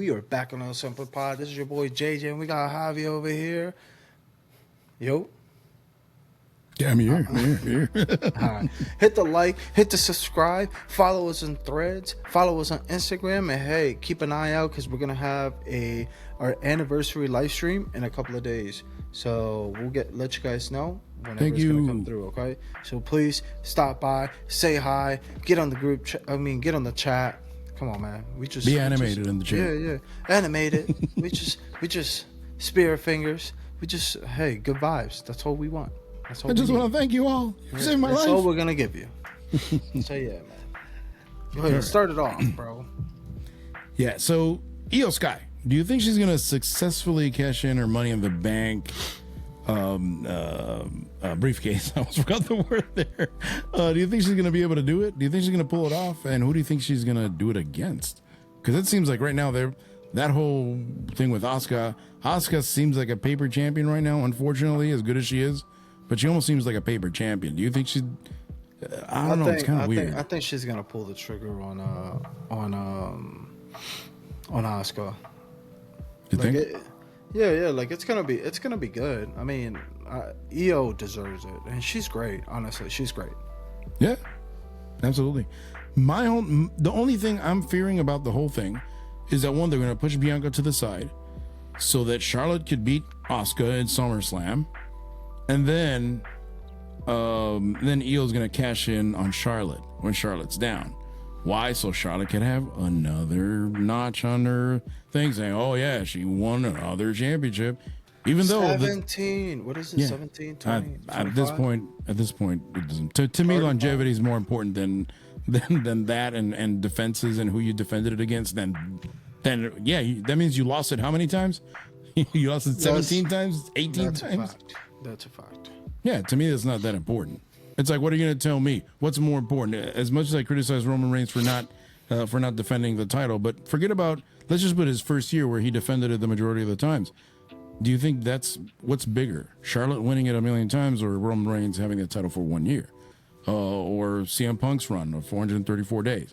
We are back on Elsamplerpod. This is your boy JJ, and we got Javi over here. Yo. Yeah, I'm here. Right. Hit the like, hit the subscribe, follow us on Threads, follow us on Instagram, and hey, keep an eye out because we're gonna have our anniversary live stream in a couple of days. So we'll let you guys know whenever it's gonna come through. Okay, so please stop by, say hi, get on the group. Get on the chat. Come on, man. We just be animated in the chat. Yeah, animated. we just spear fingers. Hey, good vibes. That's all we want. I just want to thank you all for saving my life. That's all we're gonna give you. So yeah, man. Go ahead and start it off, bro. Yeah. So Iyo Sky, do you think she's gonna successfully cash in her Money in the Bank briefcase? I almost forgot the word there. Do you think she's gonna be able to do it? Do you think she's gonna pull it off? And who do you think she's gonna do it against? Because it seems like right now that whole thing with Asuka seems like a paper champion right now. Unfortunately, as good as she is. But she almost seems like a paper champion. Do you think she's? I don't know. It's kind of weird. I think she's gonna pull the trigger on Asuka. You think? Yeah. Like it's gonna be good. I mean, Iyo deserves it, and she's great. Honestly, she's great. Yeah, absolutely. The only thing I'm fearing about the whole thing is that one, they're gonna push Bianca to the side so that Charlotte could beat Asuka in SummerSlam. And then Iyo's gonna cash in on Charlotte when Charlotte's down. Why? So Charlotte can have another notch on her thing, saying, "Oh yeah, she won another championship." Even though 17, what is it? 17, 20, at this point, it doesn't. To me, longevity is more important than that, and defenses and who you defended it against. Then yeah, that means you lost it how many times? You lost it 17 times, 18 times. That's a fact. Yeah, to me, that's not that important. It's like, what are you going to tell me? What's more important? As much as I criticize Roman Reigns for not defending the title, but forget about, let's just put his first year where he defended it the majority of the times. Do you think that's what's bigger? Charlotte winning it a million times or Roman Reigns having the title for 1 year? Or CM Punk's run of 434 days?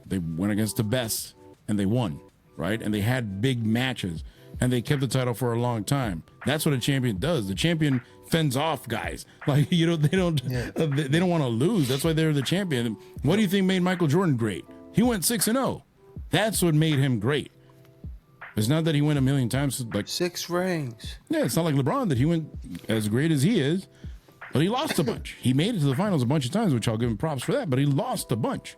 They went against the best and they won, right? And they had big matches. And they kept the title for a long time. That's what a champion does. The champion fends off guys. Like, they don't want to lose. That's why they're the champion. What do you think made Michael Jordan great? He went 6-0. That's what made him great. It's not that he went a million times. Like 6 rings. Yeah, it's not like LeBron that he went as great as he is, but he lost a bunch. He made it to the finals a bunch of times, which I'll give him props for that. But he lost a bunch.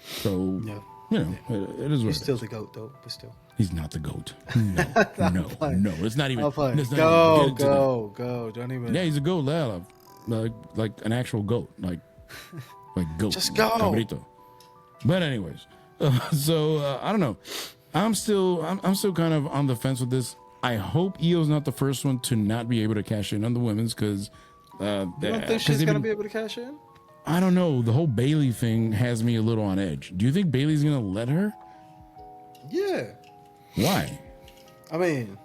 So it is what he's still the GOAT, though. But still. He's not the GOAT. No. It's not even. Go. Don't even. Yeah, he's a GOAT. Like an actual GOAT. Like GOAT. Just go. Cabrito. But anyways, I don't know. I'm still kind of on the fence with this. I hope Iyo's not the first one to not be able to cash in on the women's because. You don't think she's gonna be able to cash in? I don't know. The whole Bayley thing has me a little on edge. Do you think Bayley's gonna let her? Yeah. Why? I mean,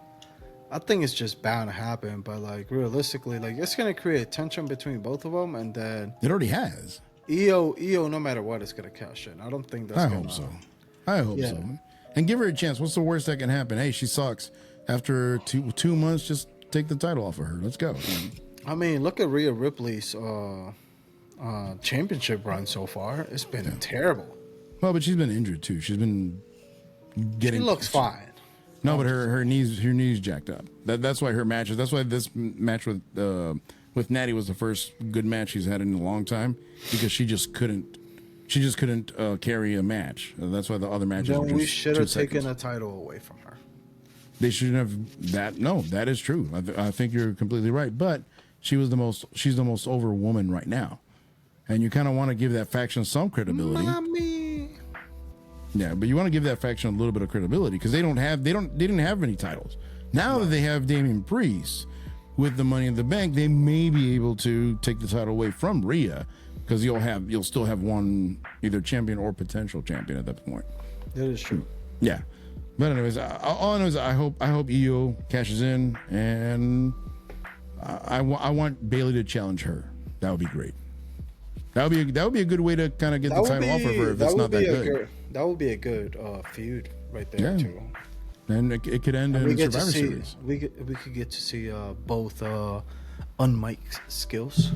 I think it's just bound to happen, but like realistically, like it's gonna create tension between both of them, and then it already has. Iyo, no matter what, is gonna cash in. I don't think that's. I hope so. And give her a chance. What's the worst that can happen? Hey, she sucks. After two months, just take the title off of her. Let's go. I mean, look at Rhea Ripley's championship run so far. It's been terrible. Well, but she's been injured too. She's been getting. She looks fine. No, but her knees jacked up. That's why her matches. That's why this match with Natty was the first good match she's had in a long time because she just couldn't carry a match. That's why the other matches. Then were just we should have 2 seconds. taken a title away from her. They shouldn't have that. No, that is true. I think you're completely right. But she's the most over woman right now, and you kind of want to give that faction some credibility. Mommy. Yeah, but you want to give that faction a little bit of credibility because they didn't have any titles. Now that they have Damian Priest with the Money in the Bank, they may be able to take the title away from Rhea because you'll still have one either champion or potential champion at that point. That is true. Yeah, but anyways, all I know is I hope Iyo cashes in, and I want Bayley to challenge her. That would be great. That would be a good way to kind of get the title off of her if it's not that good. That would be a good feud right there Yeah. too. And it could end And in we get to Survivor see Series. we could get to see both unmiked skills.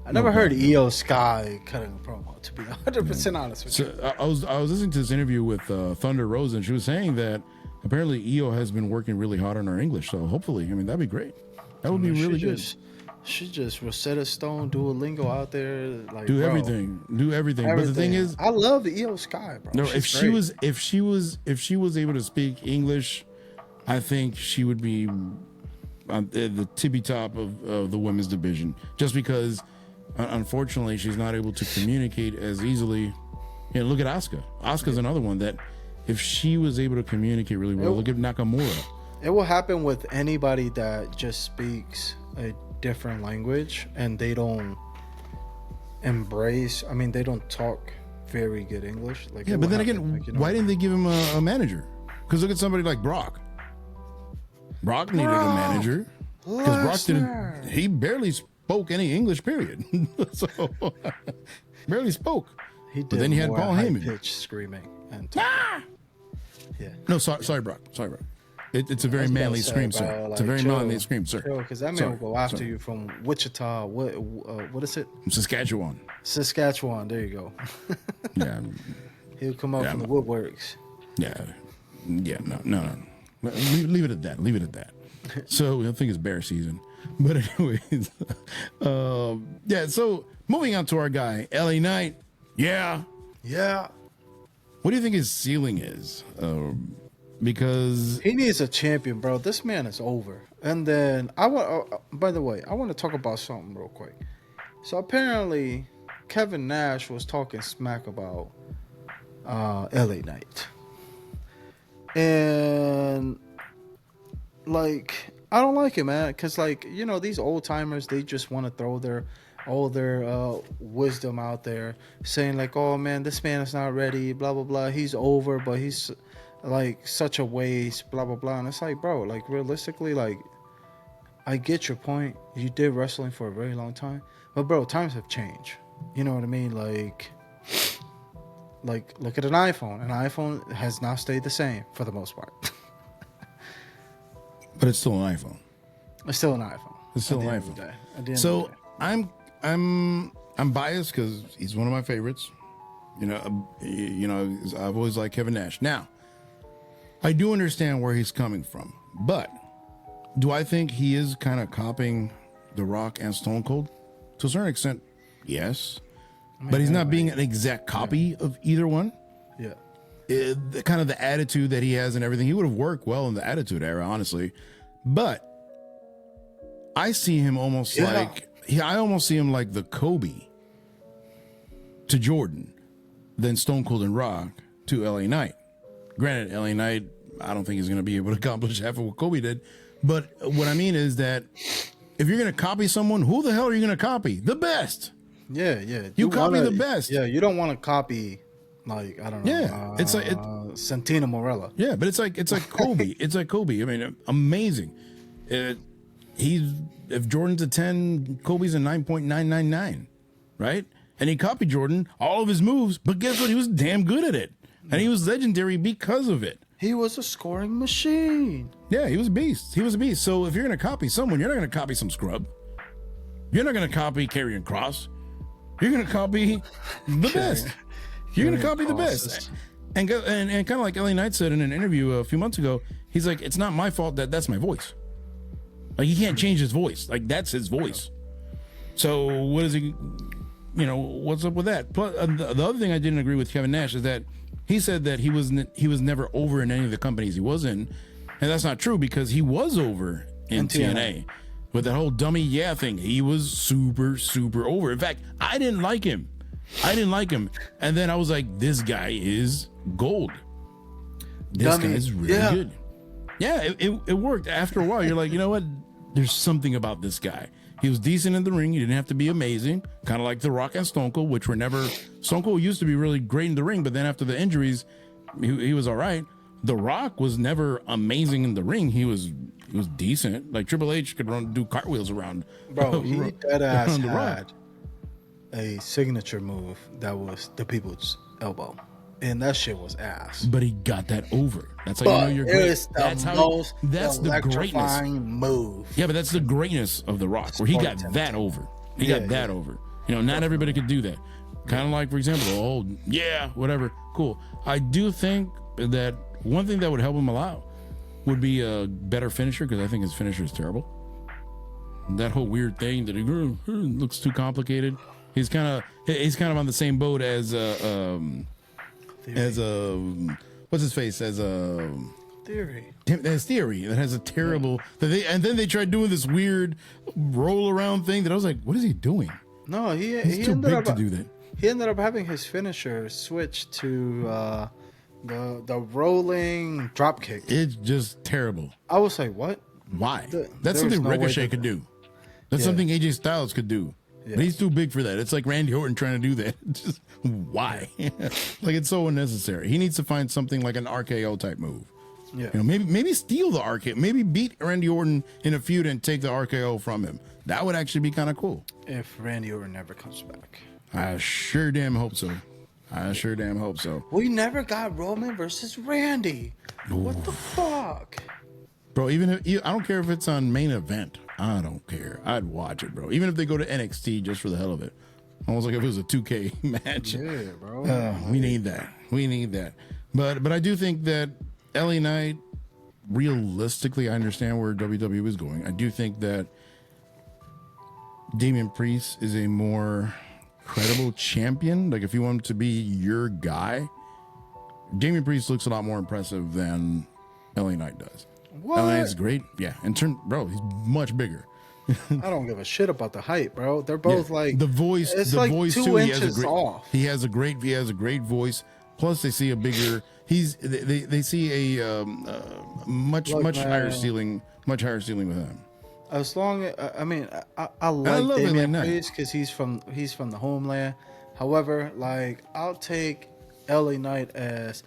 I never heard Iyo Sky cutting a promo, to be 100% honest with you. So I was listening to this interview with Thunder Rose, and she was saying that apparently Iyo has been working really hard on her English. So hopefully, I mean, that'd be great. That would be really good. She just Rosetta Stone, Duolingo out there, like Do bro, everything. But the thing is, I love the Iyo Sky, bro. no, She's if she was able to speak English, I think she would be on the tippy top of the women's division. Just because, unfortunately, she's not able to communicate as easily. You know, look at Asuka. Asuka's another one that, if she was able to communicate really well, look at Nakamura. It will happen with anybody that just speaks a different language and they don't embrace. I mean, they don't talk very good English. Like, Yeah, but then again, why didn't they give him a manager? Because look at somebody like Brock. Brock needed a manager because Brock didn't. He barely spoke any English. Period. So barely spoke. He did, but then he had Paul Heyman. Pitch screaming and yeah. No, sorry, Brock. Sorry, Brock. It's a very manly scream, sir. Like, it's a very manly scream, sir. Because that man will go after you from Wichita. What is it? Saskatchewan. Saskatchewan. There you go. Yeah. He'll come out from the woodworks. Yeah. No. Leave it at that. Leave it at that. So I think it's bear season. But anyways, yeah. So moving on to our guy, LA Knight. Yeah. What do you think his ceiling is? Because he needs a champion, bro. This man is over. And then by the way, I want to talk about something real quick. So apparently, Kevin Nash was talking smack about LA Knight, and like, I don't like it, man, because, like, you know, these old timers, they just want to throw all their wisdom out there, saying like, oh man, this man is not ready, blah blah blah, he's over, but he's like such a waste, blah blah blah. And it's like, bro, like, realistically, like, I get your point. You did wrestling for a very long time, but bro, times have changed. You know what I mean? Like look at an iPhone. An iPhone has not stayed the same for the most part. But it's still an iPhone. It's still an iPhone. It's still an iPhone. So I'm biased because he's one of my favorites. You know, I've always liked Kevin Nash. Now, I do understand where he's coming from, but do I think he is kind of copying The Rock and Stone Cold? To a certain extent, yes. I mean, but he's not being an exact copy of either one. Yeah. Kind of the attitude that he has and everything, he would have worked well in the Attitude Era, honestly. But I see him almost I almost see him like the Kobe to Jordan than Stone Cold and Rock to LA Knight. Granted, LA Knight, I don't think he's going to be able to accomplish half of what Kobe did. But what I mean is that if you're going to copy someone, who the hell are you going to copy? The best. Yeah. You copy the best. Yeah, you don't want to cop,y like, I don't know. Yeah, it's like Santino Morella. Yeah, but it's like Kobe. It's like Kobe. I mean, amazing. If Jordan's a 10, Kobe's a 9.999, right? And he copied Jordan, all of his moves, but guess what? He was damn good at it, and he was legendary because of it. He was a scoring machine. Yeah, he was a beast. He was a beast. So if you're going to copy someone, you're not going to copy some scrub. You're not going to copy Karrion Kross. You're going to copy the best. You're going to copy the best. And kind of like LA Knight said in an interview a few months ago, he's like, it's not my fault that that's my voice. Like, he can't change his voice. Like, that's his voice. So what is he, what's up with that? Plus, the other thing I didn't agree with Kevin Nash is that he said that he was never over in any of the companies he was in. And that's not true, because he was over in TNA. With that whole dummy thing. He was super, super over. In fact, I didn't like him. And then I was like, this guy is gold. This guy is really good. Yeah, it worked. After a while, you're like, you know what? There's something about this guy. He was decent in the ring. He didn't have to be amazing. Kind of like The Rock and Stone Cold, which were never... Stone Cold used to be really great in the ring, but then after the injuries, he was all right. The Rock was never amazing in the ring. He was decent. Like, Triple H could do cartwheels around. Bro, he deadass had a signature move that was the people's elbow. and that shit was ass. But he got that over. That's how you know you're great. That's the greatness. Move. Yeah, but that's the greatness of The Rock, where he got that over. He got that over. You know, not everybody could do that. Kind of like, for example, whatever. Cool. I do think that one thing that would help him a lot would be a better finisher, because I think his finisher is terrible. That whole weird thing that he looks too complicated. He's kind of on the same boat as what's his face, as Theory. As Theory, that has a terrible and then they tried doing this weird roll around thing that I was like, what is he doing? No, he's too big to do that. He ended up having his finisher switched to the rolling drop kick. It's just terrible. I was like, what? Why? That's something Ricochet could do. That's something AJ Styles could do. Yeah. But he's too big for that. It's like Randy Orton trying to do that. Just why? Like, it's so unnecessary. He needs to find something like an RKO type move. Yeah. You know, maybe steal the RKO. Maybe beat Randy Orton in a feud and take the RKO from him. That would actually be kind of cool. If Randy Orton never comes back. I sure damn hope so. We never got Roman versus Randy. Ooh. What the fuck? Bro, even if I don't care if it's on main event. I don't care. I'd watch it, bro. Even if they go to NXT just for the hell of it. Almost like if it was a 2K match. Yeah, bro. We need that. But I do think that LA Knight, realistically, I understand where WWE is going. I do think that Damian Priest is a more credible champion. Like, if you want him to be your guy, Damian Priest looks a lot more impressive than LA Knight does. What? LA Knight's great. Yeah. Bro, he's much bigger. I don't give a shit about the height, bro. They're both like the voice. It's the like voice 2 too. inches off. He has a great voice. Plus, they see a bigger. They see a much higher ceiling. Much higher ceiling with him. As long as I like Damian Priest because he's from the homeland. However, like, I'll take LA Knight as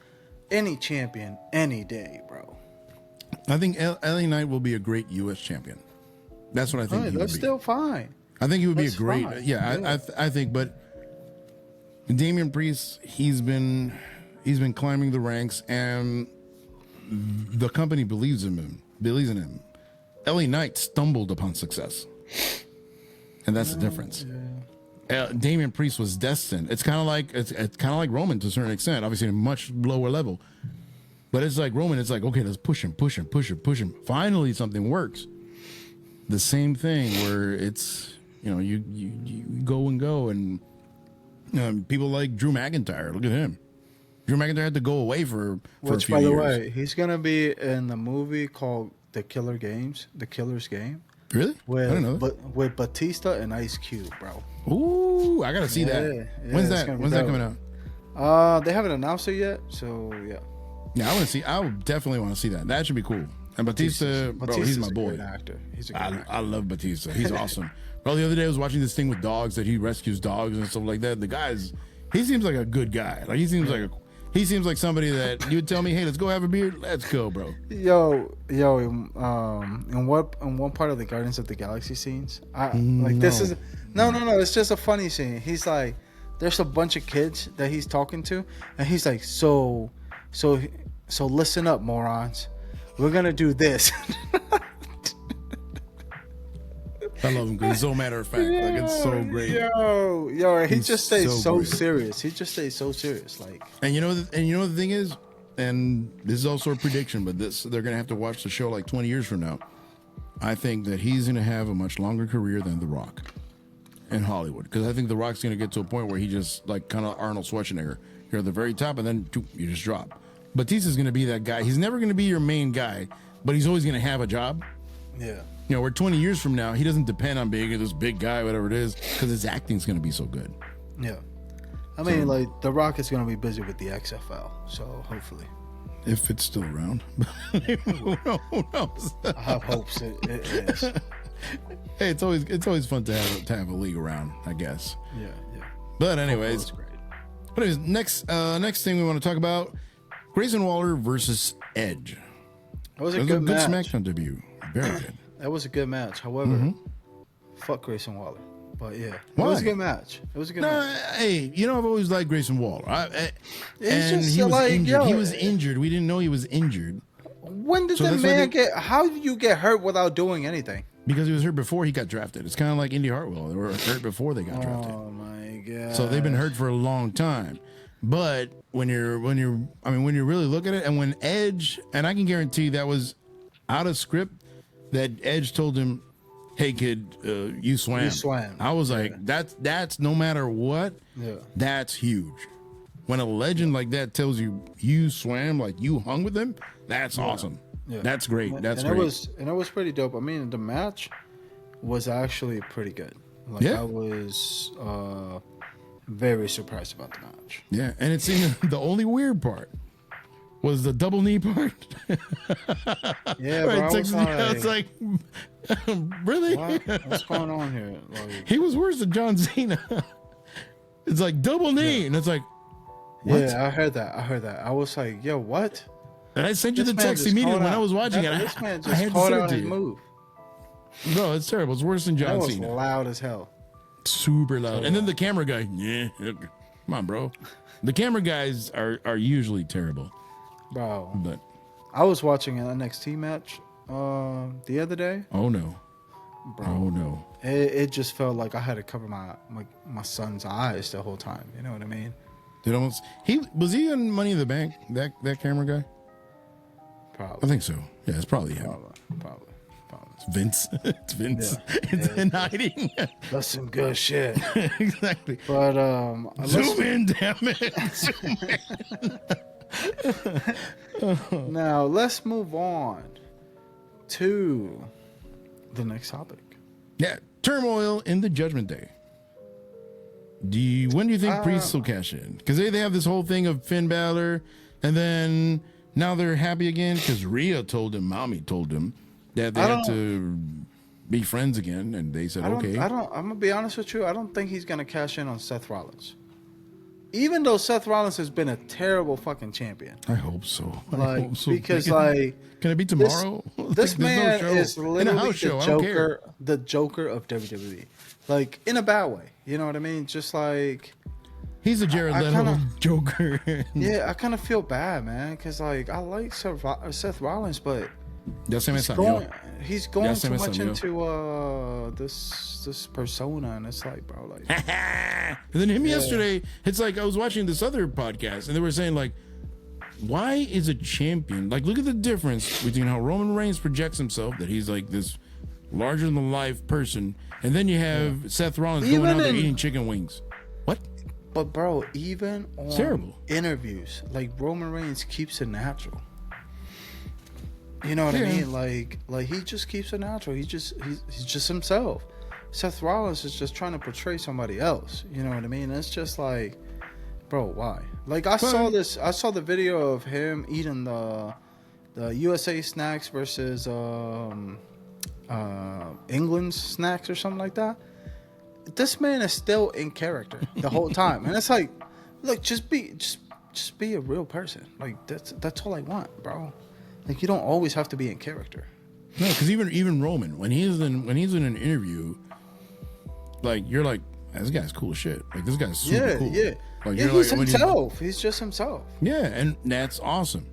any champion any day, bro. I think LA Knight will be a great U.S. champion. That's what I think. That's still fine. I think he would be a great. I think. But Damian Priest, he's been climbing the ranks, and the company believes in him. LA Knight stumbled upon success, and that's the difference. Yeah. Damian Priest was destined. It's kind of like Roman to a certain extent, obviously a much lower level. But it's like Roman. It's like, okay, let's push him. Finally, something works. The same thing where it's, you go and people like Drew McIntyre. Look at him. Drew McIntyre had to go away for a few years. By the way, he's gonna be in the movie called The Killer's Game. Really? I don't know. With Batista and Ice Cube, bro. Ooh, I gotta see that. Yeah, When's that coming out? They haven't announced it yet, so yeah. Yeah, I would definitely want to see that. That should be cool. And Batista, bro, he's my boy. Actor. He's a good actor. I love Batista. He's awesome. Bro, the other day I was watching this thing with dogs that he rescues dogs and stuff like that. He seems like a good guy. Like, he seems like somebody that you would tell me, hey, let's go have a beer. Let's go, bro. Yo, in one part of the Guardians of the Galaxy scenes, it's just a funny scene. He's like, there's a bunch of kids that he's talking to, and he's like, so listen up, morons. We're gonna do this. I love him because he's so matter of fact. Like, it's so great. He just stays so serious. Like, and you know the thing is, and this is also a prediction, but they're gonna have to watch the show like 20 years from now. I think that he's gonna have a much longer career than The Rock in Hollywood, because I think The Rock's gonna get to a point where he just, like, kind of Arnold Schwarzenegger. You're at the very top, and then you just drop. Batista's going to be that guy. He's never going to be your main guy, but he's always going to have a job. Yeah. Where 20 years from now, he doesn't depend on being this big guy, whatever it is, because his acting's going to be so good. Yeah. I mean, like, The Rock is going to be busy with the XFL, so hopefully. If it's still around. Who knows? I have hopes it is. Hey, it's always fun to have a league around, I guess. Yeah. But anyways, next thing we want to talk about, Grayson Waller versus Edge. That was a good match. SmackDown debut. Very good. That was a good match. However, fuck Grayson Waller. But yeah, Why? it was a good match. It was a good match. Hey, I've always liked Grayson Waller. And just he was like, injured. yo, He was injured. We didn't know he was injured. When did So the that's why man get? How did you get hurt without doing anything? Because he was hurt before he got drafted. It's kind of like Indy Hartwell. They were hurt before they got drafted. Oh my god! So they've been hurt for a long time. But when you really look at it, and when Edge, and I can guarantee that was out of script, that Edge told him, "Hey kid, you swam." You swam. I was like, that's no matter what. Yeah. That's huge. When a legend like that tells you you swam, like you hung with him, that's awesome. Yeah. That's great. That's great. It was pretty dope. I mean, the match was actually pretty good. Like I was very surprised about the match. Yeah, and it seemed the only weird part was the double knee part. Yeah, bro. It's like really? What's going on here? Like, he was worse than John Cena. It's like double knee, and it's like, what? Yeah, I heard that. I was like, yo, what? And I sent you the text immediately when I was watching it. This man I just had caught to out send it his to you. move. Bro, it's terrible. It's worse than John That was Cena. loud as hell. Super loud. And then the camera guy, come on, bro. The camera guys are usually terrible. Bro, But I was watching an NXT match the other day. oh no. Bro, Oh no. it just felt like I had to cover my son's eyes the whole time. You know what I mean? Did almost was he on Money in the Bank? That camera guy? Probably. I think so. Yeah, it's probably him. Probably. It's Vince. It's Vince. Yeah. It's in hiding. That's some good shit. Exactly. But Zoom in, damn it. Zoom in. now let's move on to the next topic. Yeah, turmoil in the Judgment Day. When do you think Priest will cash in? Because they have this whole thing of Finn Balor, and then now they're happy again because Rhea told him, Mommy told him that they had to be friends again, and they said okay. I'm gonna be honest with you. I don't think he's gonna cash in on Seth Rollins, even though Seth Rollins has been a terrible fucking champion. I hope so. Like, hope so. because can it be tomorrow? This man is literally the Joker of WWE, like in a bad way. You know what I mean? Just like he's a Jared Leto Joker. Yeah, I kind of feel bad, man, because like I like Seth Rollins, but he's going too much into this persona, and it's like, bro, like. And then yesterday, it's like I was watching this other podcast, and they were saying like, why is a champion like? Look at the difference between how Roman Reigns projects himself, that he's like this larger than life person, and then you have Seth Rollins going out there eating chicken wings. What? But bro, even on interviews, like Roman Reigns keeps it natural. You know what I mean? Like he just keeps it natural. He's just himself. Seth Rollins is just trying to portray somebody else. You know what I mean? It's just like, bro, why? Like I saw the video of him eating the USA snacks versus England's snacks or something like that. This man is still in character the whole time, and it's like, look, just be a real person. Like that's all I want, bro. Like you don't always have to be in character. No, because even Roman, when he's in an interview, like you're like, this guy's cool as shit. Like this guy's super cool. Yeah. Like, he's himself. He's just himself. Yeah, and that's awesome.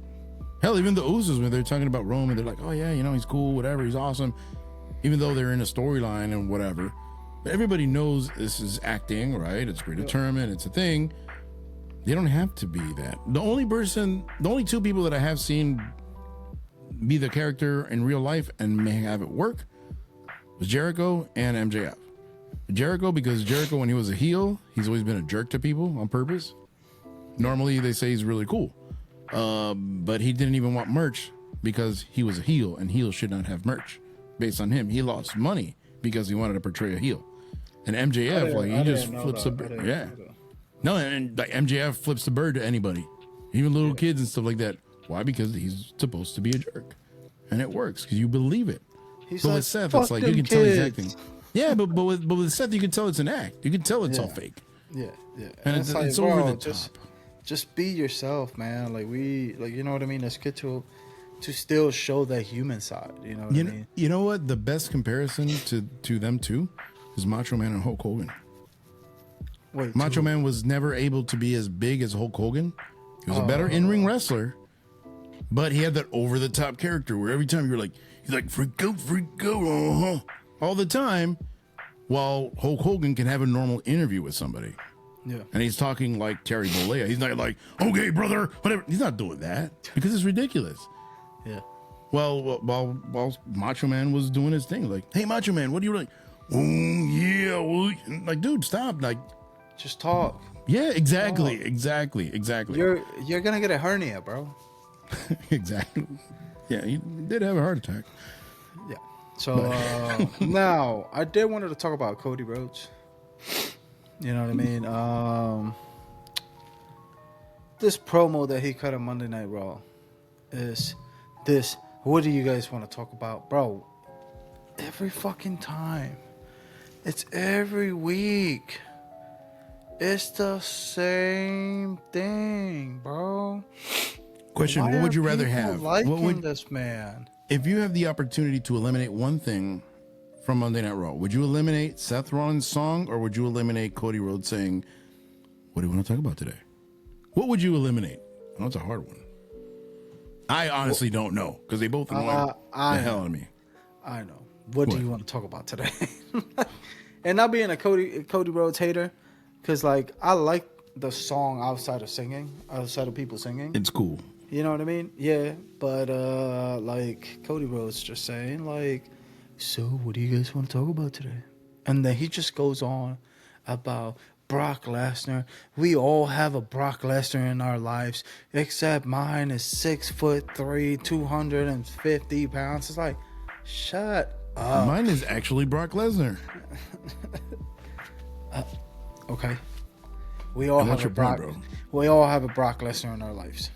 Hell, even the Usos, when they're talking about Roman, they're like, oh yeah, he's cool, whatever, he's awesome. Even though they're in a storyline and whatever. But everybody knows this is acting, right? It's predetermined, it's a thing. They don't have to be that. The only two people that I have seen be the character in real life and may have it work was Jericho and MJF. Jericho, because Jericho, when he was a heel, he's always been a jerk to people on purpose. Normally, they say he's really cool. But he didn't even want merch because he was a heel, and heels should not have merch. Based on him, he lost money because he wanted to portray a heel. And MJF, he just flips the bird. Yeah. No, and like MJF flips the bird to anybody, even little kids and stuff like that. Why? Because he's supposed to be a jerk, and it works because you believe it. But with Seth, it's like you can tell he's acting. Yeah, but with Seth, you can tell it's an act. You can tell it's all fake. Yeah. And it's like, it's over the top. Just be yourself, man. Like you know what I mean. Let's get to still show that human side. You know what I mean? You know what? The best comparison to them two is Macho Man and Hulk Hogan. Wait, Macho Man was never able to be as big as Hulk Hogan. He was a better in-ring wrestler, but he had that over-the-top character where every time you were like, he's like, freak out, all the time, while Hulk Hogan can have a normal interview with somebody. Yeah. And he's talking like Terry Bollea. He's not like, okay, brother, whatever. He's not doing that because it's ridiculous. Yeah. Well, while Macho Man was doing his thing, like, hey, Macho Man, what do you like? Oh, yeah. Well, like, dude, stop. Like, just talk. Yeah, exactly. You're gonna get a hernia, bro. Exactly. Yeah, he did have a heart attack. Yeah. So now I did wanted to talk about Cody Rhodes. You know what I mean? This promo that he cut on Monday Night Raw is this. What do you guys want to talk about, bro? Every fucking time. It's every week. It's the same thing, bro. Question: Why what would you are rather people have? liking this man? If you have the opportunity to eliminate one thing from Monday Night Raw, would you eliminate Seth Rollins' song or would you eliminate Cody Rhodes saying, "What do you want to talk about today?" What would you eliminate? I know it's a hard one. I honestly don't know because they both annoy the hell out of me. I know. What do you want to talk about today? And not being a Cody Rhodes hater, because like I like the song outside of people singing. It's cool. You know what I mean? Yeah, but like Cody Rhodes just saying like, so what do you guys want to talk about today? And then he just goes on about Brock Lesnar. We all have a Brock Lesnar in our lives, except mine is 6'3", 250 pounds. It's like, shut up. Mine is actually Brock Lesnar. Okay. We all have a Brock. We all have a Brock Lesnar in our lives.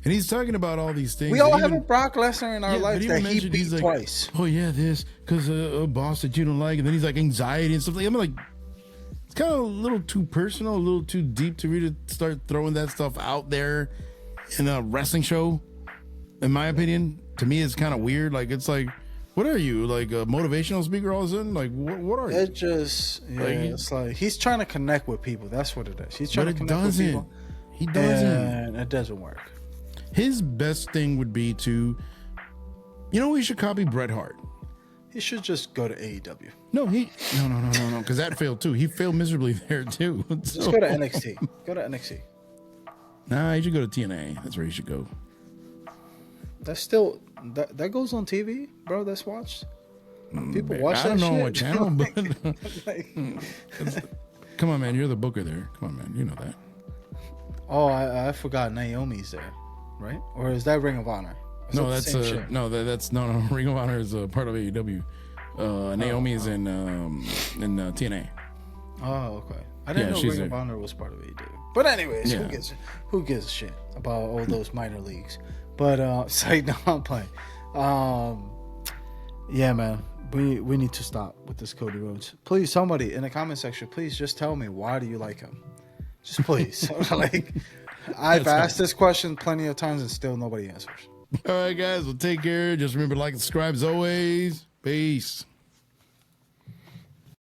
And he's talking about all these things. We all have a Brock Lesnar in our lives that he beat like, twice. Oh yeah, this because a boss that you don't like, and then he's like anxiety and stuff. Like I'm like, it's kind of a little too personal, a little too deep to really start throwing that stuff out there in a wrestling show. In my opinion, to me, it's kind of weird. Like it's like, what are you, like a motivational speaker all of a sudden? Like what are you? It just it's like he's trying to connect with people. That's what it is. He's trying to connect with people. He doesn't. And it doesn't work. His best thing would be to, we should copy Bret Hart. He should just go to AEW. No, because that failed too. He failed miserably there too. Just go to NXT. Go to NXT. Nah, you should go to TNA. That's where you should go. That's still that goes on TV, bro. That's watched. People watch that shit. I don't know what channel, but come on, man. You're the booker there. Come on, man. You know that. Oh, I forgot Naomi's there, right? Or is that Ring of Honor? No, that's Ring of Honor is a part of AEW. Naomi is in TNA. Oh, okay. I didn't know Ring of Honor was part of AEW. But anyways, who gives a shit about all those minor leagues? But say no, I'm playing. Yeah, man. We need to stop with this Cody Rhodes. Please, somebody in the comment section, please just tell me, why do you like him? Just please. Like, I've asked this question plenty of times and still nobody answers. All right, guys. Well, take care. Just remember to like and subscribe as always. Peace.